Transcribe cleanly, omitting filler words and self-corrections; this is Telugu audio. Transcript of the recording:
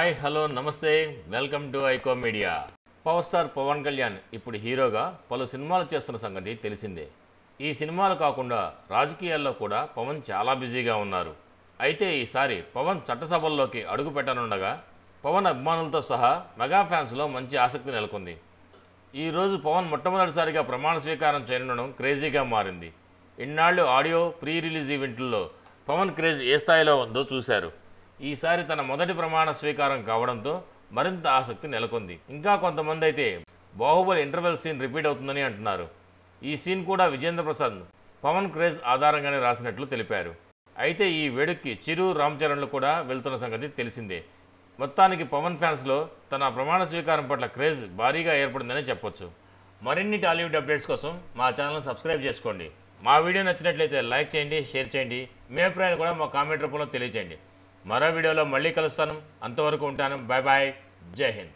హాయ్ హలో నమస్తే వెల్కమ్ టు ఐకో media. Power star Pavan Kalyan ఇప్పుడు హీరోగా పలు సినిమాలు చేస్తున్న సంగతి తెలిసిందే. ఈ సినిమాలు కాకుండా రాజకీయాల్లో కూడా పవన్ చాలా బిజీగా ఉన్నారు. అయితే ఈసారి పవన్ చట్టసభల్లోకి అడుగు పెట్టనుండగా పవన్ అభిమానులతో సహా మెగా ఫ్యాన్స్లో మంచి ఆసక్తి నెలకొంది. ఈరోజు పవన్ మొట్టమొదటిసారిగా ప్రమాణ స్వీకారం చేయనుండడం క్రేజీగా మారింది. ఇన్నాళ్ళు ఆడియో ప్రీ రిలీజ్ ఈవెంట్లలో పవన్ క్రేజ్ ఏ స్థాయిలో ఉందో చూశారు. ఈసారి తన మొదటి ప్రమాణ స్వీకారం కావడంతో మరింత ఆసక్తి నెలకొంది. ఇంకా కొంతమంది అయితే బాహుబలి ఇంటర్వెల్ సీన్ రిపీట్ అవుతుందని అంటున్నారు. ఈ సీన్ కూడా విజేంద్ర ప్రసాద్ పవన్ క్రేజ్ ఆధారంగానే రాసినట్లు తెలిపారు. అయితే ఈ వేడుకకి చిరు రామ్ చరణ్లు కూడా వెళ్తున్న సంగతి తెలిసిందే. మొత్తానికి పవన్ ఫ్యాన్స్లో తన ప్రమాణ స్వీకారం పట్ల క్రేజ్ భారీగా ఏర్పడిందని చెప్పొచ్చు. మరిన్ని టాలీవుడ్ అప్డేట్స్ కోసం మా ఛానల్ సబ్స్క్రైబ్ చేసుకోండి. మా వీడియో నచ్చినట్లయితే లైక్ చేయండి, షేర్ చేయండి. మీ అభిప్రాయాలు కూడా మా కామెంట్ రూపంలో తెలియజేయండి. మరో వీడియోలో మళ్ళీ కలుస్తాను. అంతవరకు ఉంటాను. Bye bye. జై హింద్.